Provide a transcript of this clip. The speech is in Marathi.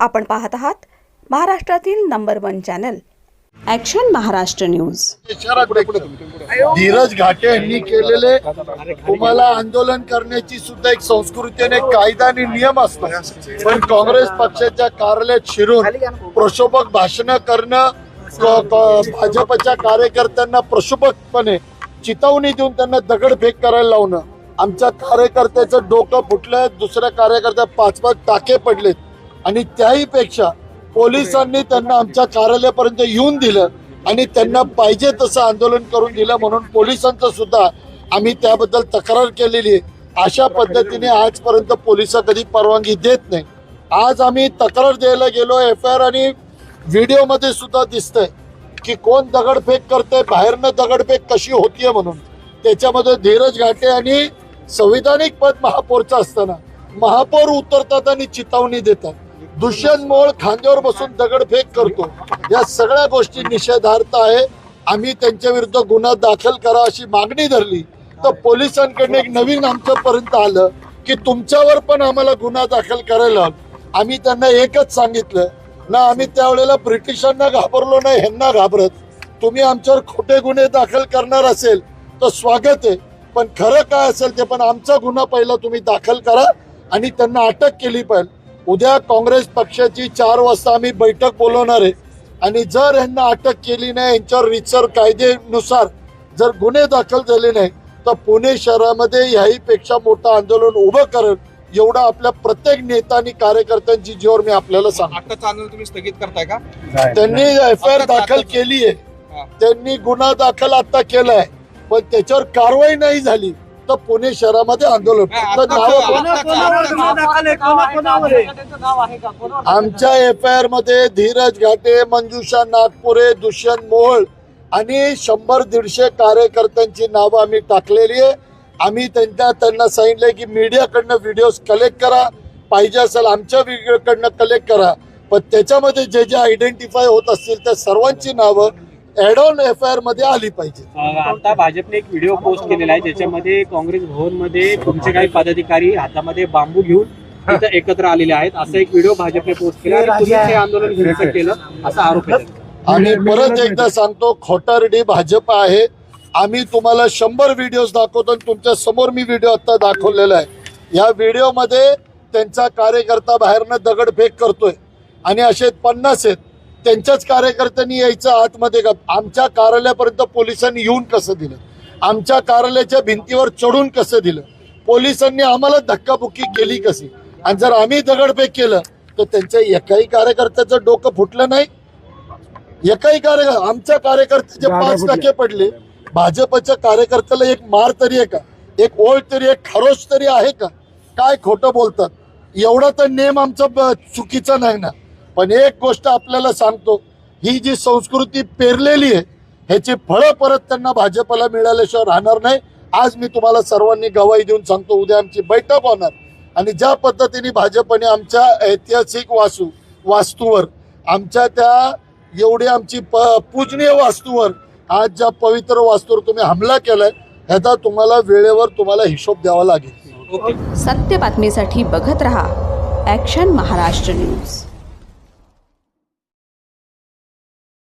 आपण पाहत आहात महाराष्ट्रातील number 1 channel action Maharashtra news. Dheeraj Ghate यांनी केलेले तुम्हाला आंदोलन करण्याची सुद्धा एक संस्कृती आणि कायदा आणि नियम असतो, पण काँग्रेस पक्षाच्या कार्यालयात शिरून प्रक्षोभक भाषण करणं, भाजपच्या कार्यकर्त्यांना प्रक्षोभकपणे चितवणी देऊन त्यांना दगडफेक करायला लावणं, आमच्या कार्यकर्त्याचं डोकं फुटलं, दुसऱ्या कार्यकर्त्या 5-5 टाके पडलेत आणि त्याही पेक्षा पोलिसांनी त्यांना आमच्या कार्यालयापर्यंत येऊन दिलं आणि त्यांना पाहिजे तसं आंदोलन करून दिलं, म्हणून पोलिसांचं सुद्धा आम्ही त्याबद्दल तक्रार केलेली आहे। अशा पद्धतीने आजपर्यंत पोलिस कधी परवानगी देत नाही। आज आम्ही तक्रार द्यायला गेलो, FIR आणि व्हिडिओमध्ये सुद्धा दिसतंय की कोण दगडफेक करतंय, बाहेरनं दगडफेक कशी होतीये म्हणून। त्याच्यामध्ये धीरज घाटे आणि संविधानिक पद महापौरचं असताना महापौर उतरतात आणि चितावणी देतात, दुष्यंत मोहोळ खांद्यावर बसून दगडफेक करतो। या सगळ्या गोष्टी निषेधार्थ आहे। आम्ही त्यांच्या विरुद्ध गुन्हा दाखल करा अशी मागणी धरली, तर पोलिसांकडून एक नवीन आमच्यापर्यंत आलं की तुमच्यावर पण आम्हाला गुन्हा दाखल करायला। आम्ही त्यांना एकच सांगितलं ना, आम्ही त्यावेळेला ब्रिटिशांना घाबरलो नाही, ह्यांना घाबरत। तुम्ही आमच्यावर खोटे गुन्हे दाखल करणार असेल तर स्वागत आहे, पण खरं काय असेल ते पण आमचा गुन्हा पहिला तुम्ही दाखल करा आणि त्यांना अटक केली पाहिजे। उद्या काँग्रेस पक्षाची 4 वाजता आम्ही बैठक बोलवणार आहे आणि जर यांना अटक केली नाही, यांच्यावर रितसर कायद्यानुसार जर गुन्हे दाखल झाले नाही तर पुणे शहरामध्ये याहीपेक्षा मोठं आंदोलन उभं करेल, एवढा आपल्या प्रत्येक नेता आणि कार्यकर्त्यांची जीवावर मी आपल्याला सांगतो। अटकचं आंदोलन तुम्ही स्थगित करताय का? त्यांनी FIR दाखल केली आहे, त्यांनी गुन्हा दाखल आता केलाय, पण त्याच्यावर कारवाई नाही झाली तर पुणे शहरामध्ये आंदोलन। आमच्या FIR मध्ये धीरज घाटे, मंजुषा नागपुरे, दुष्यंत मोहोळ आणि 100-150 कार्यकर्त्यांची नावं आम्ही टाकलेली आहे। आम्ही त्यांना सांगितलंय की मीडियाकडनं व्हिडिओज कलेक्ट करा, पाहिजे असेल आमच्या व्हिडिओकडनं कलेक्ट करा, पण त्याच्यामध्ये जे जे आयडेंटिफाय होत असतील त्या सर्वांची नावं ऍड ऑन FIR मध्ये आली पाहिजे। आता भाजपने एक व्हिडिओ पोस्ट केलेला आहे ज्याच्यामध्ये काँग्रेस भवन मध्ये तुमचे काही पदाधिकारी हातामध्ये बांबू घेऊन तिथे एकत्र आलेले आहेत, असा एक व्हिडिओ भाजपने पोस्ट केला आणि तुम्ही हे आंदोलन हिंसक केलं असा आरोप आहे। आणि परत एकदा सांगतो, खोटारडी भाजप आहे। आम्ही तुम्हाला 100 व्हिडिओज दाखवतो, तुमच्या समोर मी व्हिडिओ आता दाखवलेला आहे। या व्हिडिओमध्ये त्यांचा कार्यकर्ता बाहेरनं दगडफेक करतोय आणि असे 50 आहेत, त्यांच्याच कार्यकर्त्यांनी यायचं आतमध्ये का? आमच्या कार्यालयापर्यंत पोलिसांनी येऊन कसं दिलं? आमच्या कार्यालयाच्या भिंतीवर चढून कसं दिलं? पोलिसांनी आम्हाला धक्काबुक्की केली कशी? आणि जर आम्ही दगडफेक केलं तर त्यांच्या एकाही कार्यकर्त्याचं डोकं फुटलं नाही? एकाही आमच्या कार्यकर्त्याचे 5 टाके पडले, भाजपच्या कार्यकर्त्याला एक मार तरी आहे का? एक ओळ तरी, एक खरोच तरी आहे का? काय खोटं बोलतात? एवढा तर नेम आमचा चुकीचा नाही ना। पण एक गोष्ट आपल्याला सांगतो, ही जी संस्कृती पेरलेली आहे ह्याची फळं परत त्यांना भाजपला मिळाल्याशिवाय राहणार नाही। आज मी तुम्हाला सर्वांनी गवाही देऊन सांगतो, उद्या आमची बैठक होणार आणि ज्या पद्धतीने भाजपने आमच्या ऐतिहासिक वास्तूवर, आमच्या त्या एवढी आमची पूजनीय वास्तूवर, आज ज्या पवित्र वास्तूवर तुम्ही हमला केलाय, ह्याचा तुम्हाला वेळेवर तुम्हाला हिशोब द्यावा लागेल। सत्य बातमीसाठी बघत रहा ॲक्शन महाराष्ट्र न्यूज।